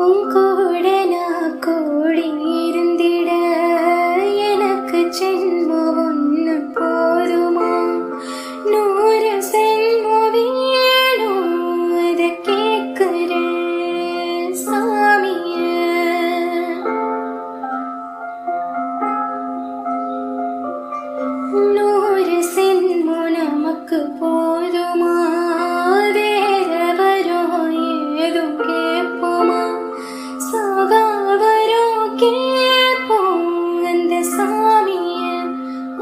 உன் கூட நான் கூடி இருந்திட எனக்கு ஜென்மம் ஒன்று போதுமா? 100 ஜென்மம் வேணும், அதை கேட்கிறேன் சாமியே. 100 ஜென்மம் நமக்கு போதுமா? வேற வரும் ஏதும் கேட்போமா? சாகா வரும் கேட்போம் அந்த சாமியே,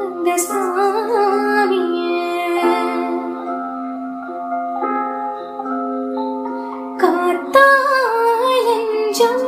அந்த சாமியே. காத்தாலஞ்சம்